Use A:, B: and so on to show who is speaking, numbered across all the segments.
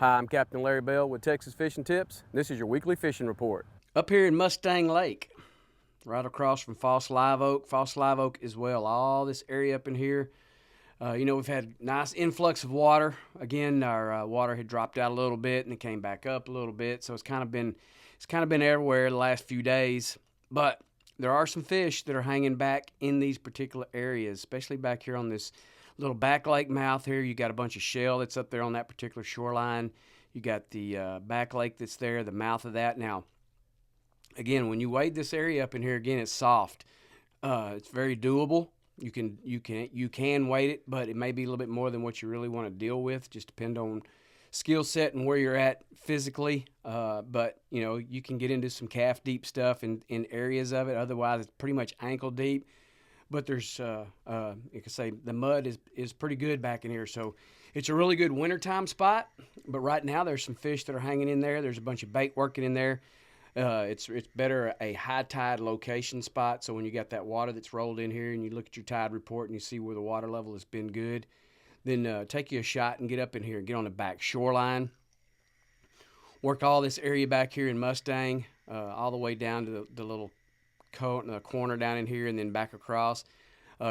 A: Hi, I'm Captain Larry Bell with Texas Fishing Tips. This is your weekly fishing report.
B: Up here in Mustang Lake, right across from False Live Oak as well. All this area up in here. We've had nice influx of water. Again, our water had dropped out a little bit and it came back up a little bit. So it's kind of been everywhere the last few days. But there are some fish that are hanging back in these particular areas, especially back here on this little back lake mouth here. You got a bunch of shell that's up there on that particular shoreline. You got the back lake that's there, the mouth of that. Now, again, when you wade this area up in here, again, it's soft. It's very doable. You can wade it, but it may be a little bit more than what you really want to deal with. Just depend on skill set and where you're at physically. But you can get into some calf deep stuff in areas of it. Otherwise, it's pretty much ankle deep. But there's, you could say, the mud is pretty good back in here. So it's a really good wintertime spot. But right now, there's some fish that are hanging in there. There's a bunch of bait working in there. It's better a high tide location spot. So when you got that water that's rolled in here and you look at your tide report and you see where the water level has been good, then take you a shot and get up in here and get on the back shoreline. Work all this area back here in Mustang, all the way down to the little corner down in here and then back across.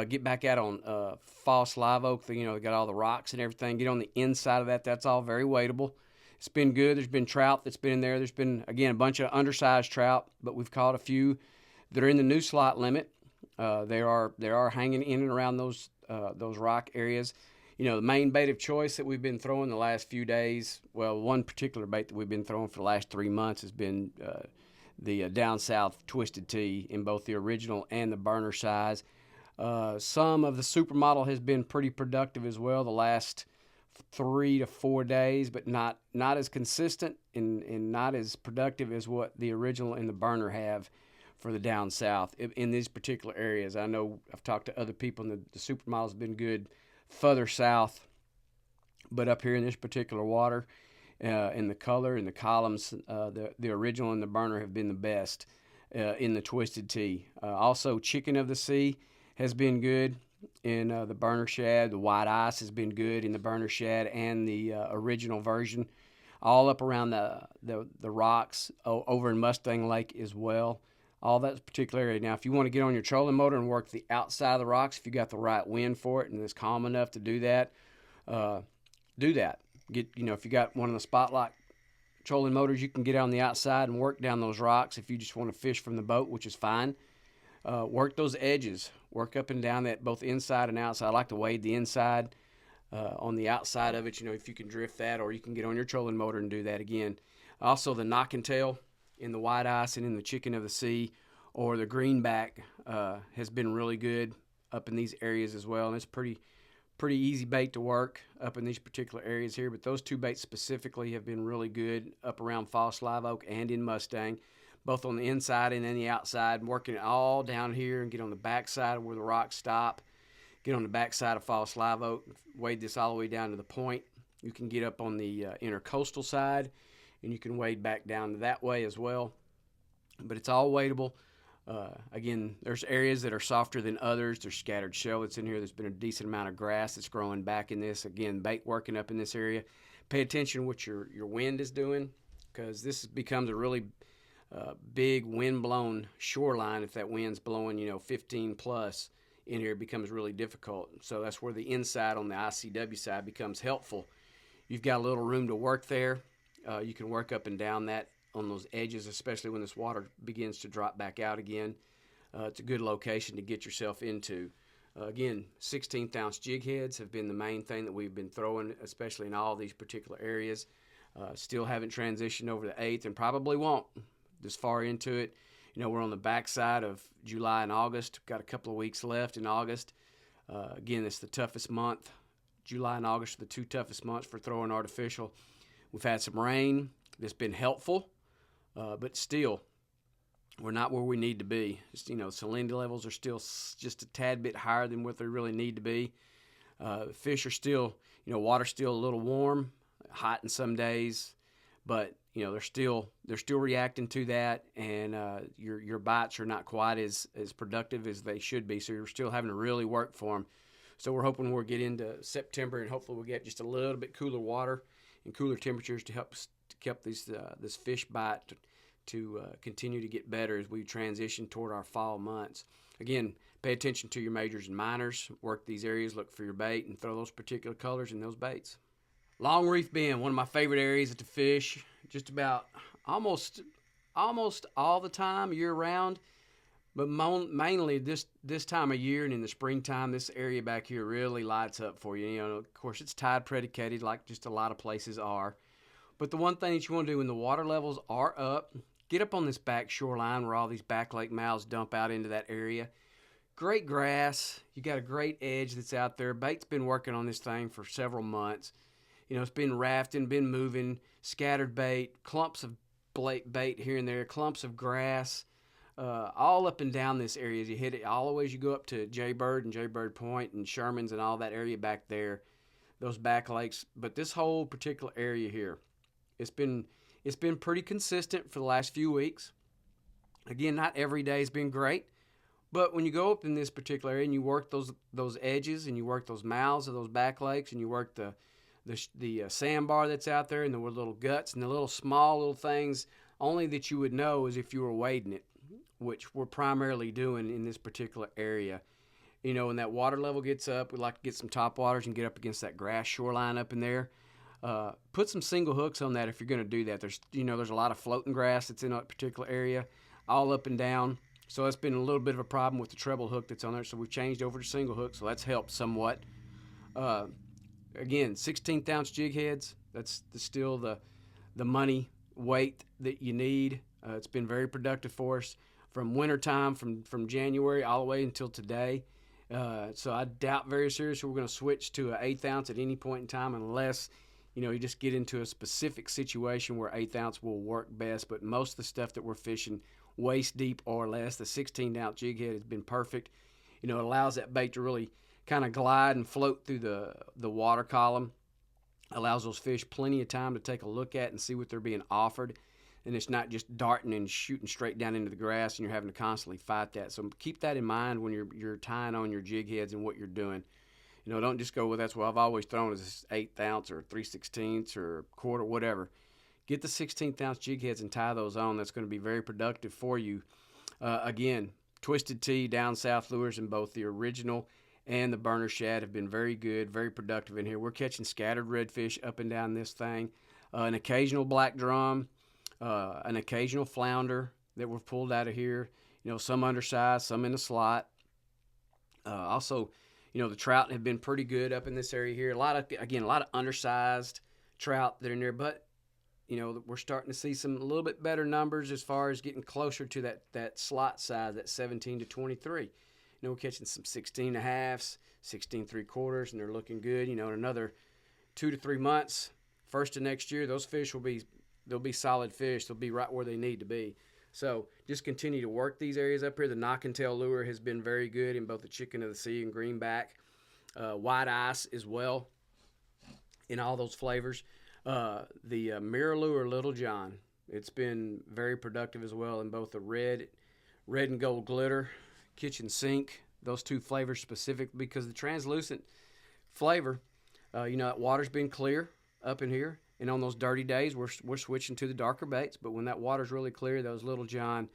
B: Get back out on False Live Oak. They got all the rocks and everything. Get on the inside of that. That's all very wadeable. It's been good. There's been trout that's been in there. There's been, again, a bunch of undersized trout, but we've caught a few that are in the new slot limit. They are hanging in and around those rock areas. The main bait of choice that we've been throwing the last few days, well, one particular bait that we've been throwing for the last 3 months has been the down south twisted T in both the original and the burner size. Some of the supermodel has been pretty productive as well the last 3 to 4 days, but not as consistent and not as productive as what the original and the burner have for the down south in these particular areas. I know I've talked to other people and the supermodel has been good further south, but up here in this particular water, in the color and the columns, the original and the burner have been the best in the twisted T. Also, Chicken of the Sea has been good in the burner shad. The white ice has been good in the burner shad and the original version. All up around the rocks over in Mustang Lake as well. All that particular area. Now, if you want to get on your trolling motor and work the outside of the rocks, if you got the right wind for it and it's calm enough to do that, do that. If you got one of the Spotlight trolling motors, you can get on the outside and work down those rocks if you just want to fish from the boat, which is fine. Work those edges. Work up and down that, both inside and outside. I like to wade the inside on the outside of it, if you can drift that, or you can get on your trolling motor and do that again. Also, the knock and tail in the white ice and in the Chicken of the Sea or the greenback has been really good up in these areas as well. And it's pretty easy bait to work up in these particular areas here. But those two baits specifically have been really good up around False Live Oak and in Mustang, both on the inside and then the outside, working it all down here and get on the back side of where the rocks stop. Get on the back side of False Live Oak, wade this all the way down to the point. You can get up on the intercoastal side, and you can wade back down that way as well. But it's all wadeable. Again, there's areas that are softer than others. There's scattered shell that's in here. There's been a decent amount of grass that's growing back in this. Again, bait working up in this area. Pay attention to what your wind is doing, because this becomes a really big wind-blown shoreline. If that wind's blowing, 15 plus in here, it becomes really difficult. So that's where the inside on the ICW side becomes helpful. You've got a little room to work there. You can work up and down that on those edges, especially when this water begins to drop back out again. It's a good location to get yourself into. Again, 16th ounce jig heads have been the main thing that we've been throwing, especially in all these particular areas. Still haven't transitioned over to 8th and probably won't this far into it. We're on the backside of July and August. Got a couple of weeks left in August. Again, it's the toughest month. July and August are the two toughest months for throwing artificial. We've had some rain that's been helpful, but still, we're not where we need to be. Salinity levels are still just a tad bit higher than what they really need to be. Fish are still, water's still a little warm, hot in some days, but they're still reacting to that, and your bites are not quite as productive as they should be. So you're still having to really work for them. So we're hoping we'll get into September and hopefully we'll get just a little bit cooler water and cooler temperatures to help keep this fish bite to continue to get better as we transition toward our fall months. Again, pay attention to your majors and minors. Work these areas, look for your bait, and throw those particular colors in those baits. Long Reef Bend, one of my favorite areas to fish. Just about almost all the time, year round. But mainly this time of year and in the springtime, this area back here really lights up for you. You know, of course, it's tide predicated like just a lot of places are. But the one thing that you want to do when the water levels are up, get up on this back shoreline where all these back lake mouths dump out into that area. Great grass. You got a great edge that's out there. Bait's been working on this thing for several months. You know, it's been rafting, been moving, scattered bait, clumps of bait here and there, clumps of grass, all up and down this area as you hit it. All the way as you go up to Jaybird and Jaybird Point and Sherman's and all that area back there, those back lakes. But this whole particular area here, it's been pretty consistent for the last few weeks. Again, not every day has been great, but when you go up in this particular area and you work those edges and you work those mouths of those back lakes and you work the sandbar that's out there and the little guts and the little small little things only that you would know is if you were wading it, which we're primarily doing in this particular area. You know, when that water level gets up, we like to get some top waters and get up against that grass shoreline up in there. Put some single hooks on that if you're going to do that. There's a lot of floating grass that's in that particular area, all up and down. So that's been a little bit of a problem with the treble hook that's on there. So we've changed over to single hook, so that's helped somewhat. Again, 16th ounce jig heads. That's still the money weight that you need. It's been very productive for us from wintertime, from January all the way until today. So I doubt very seriously we're going to switch to an 1/8 ounce at any point in time unless you just get into a specific situation where 1/8 ounce will work best. But most of the stuff that we're fishing waist deep or less, the 16 ounce jig head has been perfect. It allows that bait to really kind of glide and float through the water column. Allows those fish plenty of time to take a look at and see what they're being offered. And it's not just darting and shooting straight down into the grass and you're having to constantly fight that. So keep that in mind when you're tying on your jig heads and what you're doing. Don't just go with that's what I've always thrown is 1/8 ounce or 3/16 or quarter, whatever. Get the 16th ounce jig heads and tie those on. That's going to be very productive for you. Again, Twisted Tea Down South lures in both the original and the burner shad have been very good, very productive in here. We're catching scattered redfish up and down this thing, an occasional black drum, an occasional flounder that we've pulled out of here. Some undersized, some in the slot. Also, the trout have been pretty good up in this area here. A lot of undersized trout that are in there, but we're starting to see some a little bit better numbers as far as getting closer to that slot size, that 17 to 23. We're catching some 16.5s, 16 3/4, and they're looking good. In another 2 to 3 months, first of next year, those fish they'll be solid fish. They'll be right where they need to be. So just continue to work these areas up here. The knock and tail lure has been very good in both the chicken of the sea and greenback. White ice as well in all those flavors. The mirror lure Little John, it's been very productive as well in both the red and gold glitter, kitchen sink, those two flavors specifically because the translucent flavor, that water's been clear up in here. And on those dirty days, we're switching to the darker baits. But when that water's really clear, those Little John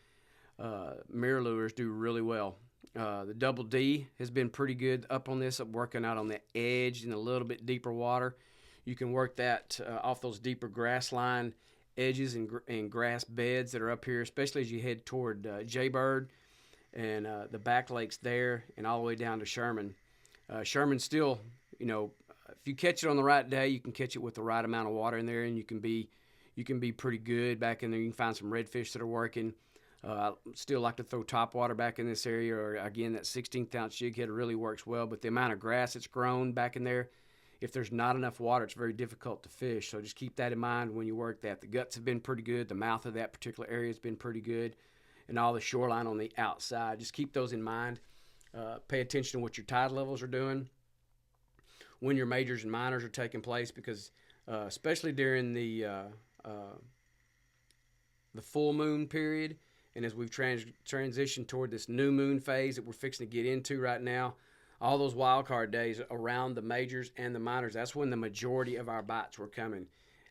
B: mirror lures do really well. The Double D has been pretty good up on this, working out on the edge in a little bit deeper water. You can work that off those deeper grass line edges and grass beds that are up here, especially as you head toward Jaybird and the back lakes there and all the way down to Sherman. Sherman's still, if you catch it on the right day, you can catch it with the right amount of water in there, and you can be pretty good back in there. You can find some redfish that are working. I still like to throw top water back in this area, or again, that 16th ounce jig head really works well. But the amount of grass that's grown back in there, if there's not enough water, it's very difficult to fish. So just keep that in mind when you work that. The guts have been pretty good. The mouth of that particular area has been pretty good, and all the shoreline on the outside. Just keep those in mind. Pay attention to what your tide levels are doing, when your majors and minors are taking place, because especially during the full moon period, and as we've transitioned toward this new moon phase that we're fixing to get into right now, all those wild card days around the majors and the minors, that's when the majority of our bites were coming.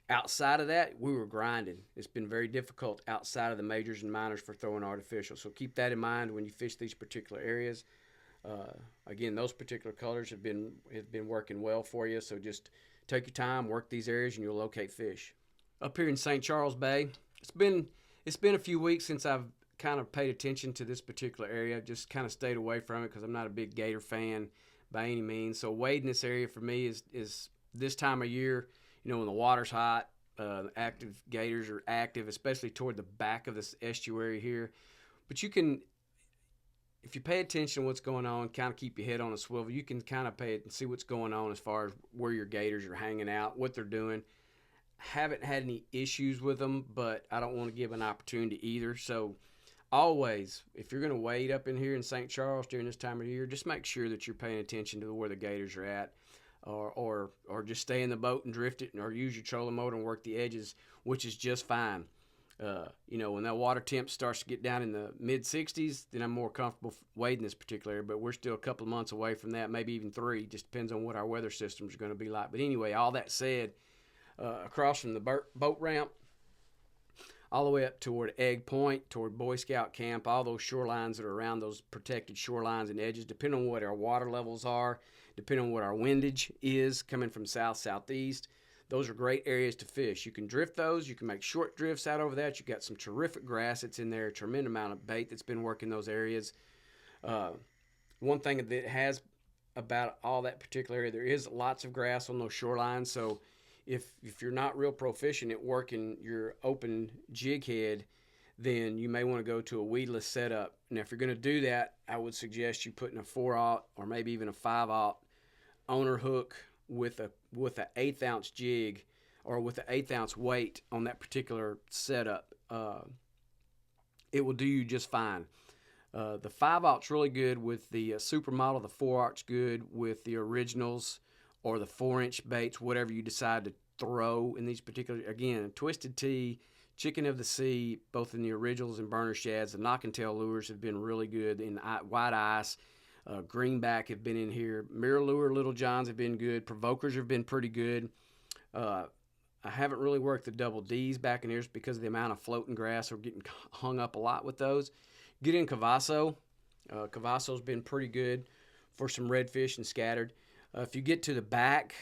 B: Outside of that, we were grinding. It's been very difficult outside of the majors and minors for throwing artificial. So keep that in mind when you fish these particular areas. Again, those particular colors have been working well for you. So just take your time, work these areas, and you'll locate fish. Up here in St. Charles Bay, it's been a few weeks since I've kind of paid attention to this particular area. Just kind of stayed away from it because I'm not a big gator fan by any means. So wading this area for me is this time of year. You know, when the water's hot, active gators are active, especially toward the back of this estuary here. But you can, if you pay attention to what's going on, kind of keep your head on a swivel, you can kind of pay it and see what's going on as far as where your gators are hanging out, what they're doing. Haven't had any issues with them, but I don't want to give an opportunity either. So always, if you're going to wade up in here in St. Charles during this time of year, just make sure that you're paying attention to where the gators are at. Or just stay in the boat and drift it, or use your trolling motor and work the edges, which is just fine. You know, when that water temp starts to get down in the mid-60s, then I'm more comfortable wading this particular area. But we're still a couple of months away from that, maybe even 3. Just depends on what our weather systems are going to be like. But anyway, all that said, across from the boat ramp, all the way up toward Egg Point, toward Boy Scout Camp, all those shorelines that are around those protected shorelines and edges, depending on what our water levels are, depending on what our windage is coming from south-southeast, those are great areas to fish. You can drift those. You can make short drifts out over that. You've got some terrific grass that's in there, a tremendous amount of bait that's been working those areas. One thing that has about all that particular area, there is lots of grass on those shorelines, so if you're not real proficient at working your open jig head, then you may want to go to a weedless setup. Now, if you're going to do that, I would suggest you putting a 4/0 or maybe even a 5/0 owner hook with an 1/8 ounce jig or with an 1/8 ounce weight on that particular setup. It will do you just fine. The 5/0's really good with the supermodel. The 4/0's good with the originals or the 4-inch baits, whatever you decide to throw in these particular. Again, Twisted Tea, Chicken of the Sea, both in the originals and burner shads. The knock and tail lures have been really good in white ice. Greenback have been in here. Mirror lure, Little Johns have been good. Provokers have been pretty good. I haven't really worked the double D's back in here because of the amount of floating grass. We're getting hung up a lot with those. Get in Cavasso. Cavasso's been pretty good for some redfish and scattered. If you get to the back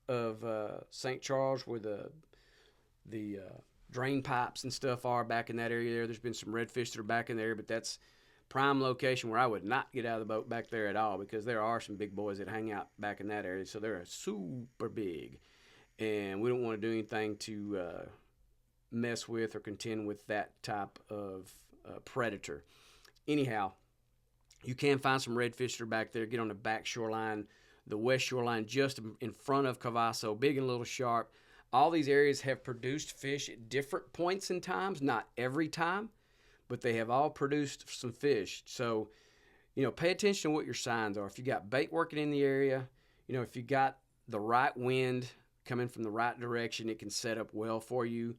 B: of St. Charles where the drain pipes and stuff are back in that area there's been some redfish that are back in there, but that's prime location where I would not get out of the boat back there at all because there are some big boys that hang out back in that area, so they're super big, and we don't want to do anything to mess with or contend with that type of predator. Anyhow, you can find some redfish that are back there. Get on the back shoreline, the west shoreline just in front of Cavasso, Big and Little Sharp. All these areas have produced fish at different points in times, not every time, but they have all produced some fish. So, you know, pay attention to what your signs are. If you got bait working in the area, you know, if you got the right wind coming from the right direction, it can set up well for you.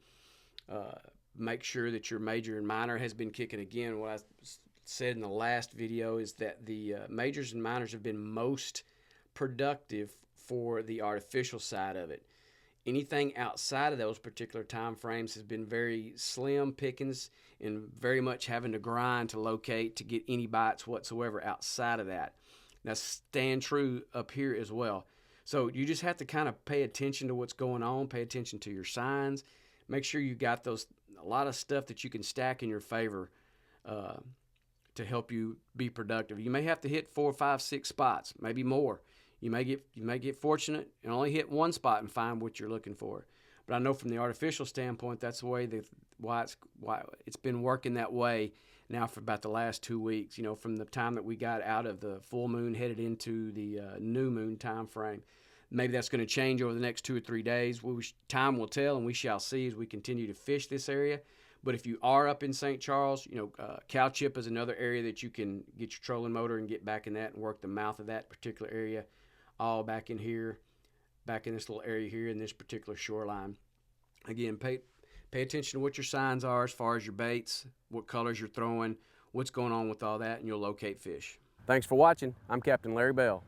B: Make sure that your major and minor has been kicking. Again, what I said in the last video is that the majors and minors have been most productive for the artificial side of it. Anything outside of those particular time frames has been very slim pickings and very much having to grind to locate to get any bites whatsoever outside of that. Now, stand true up here as well. So you just have to kind of pay attention to what's going on, pay attention to your signs, make sure you got those, a lot of stuff that you can stack in your favor to help you be productive. You may have to hit 4, 5, 6 spots, maybe more. You may get fortunate and only hit one spot and find what you're looking for. But I know from the artificial standpoint, that's the way why it's been working that way now for about the last 2 weeks. You know, from the time that we got out of the full moon headed into the new moon time frame. Maybe that's going to change over the next 2 or 3 days. Time will tell, and we shall see as we continue to fish this area. But if you are up in St. Charles, you know, Cow Chip is another area that you can get your trolling motor and get back in that and work the mouth of that particular area. All back in here, back in this little area here in this particular shoreline. Again, pay attention to what your signs are as far as your baits, what colors you're throwing, what's going on with all that, and you'll locate fish.
A: Thanks for watching. I'm Captain Larry Bell.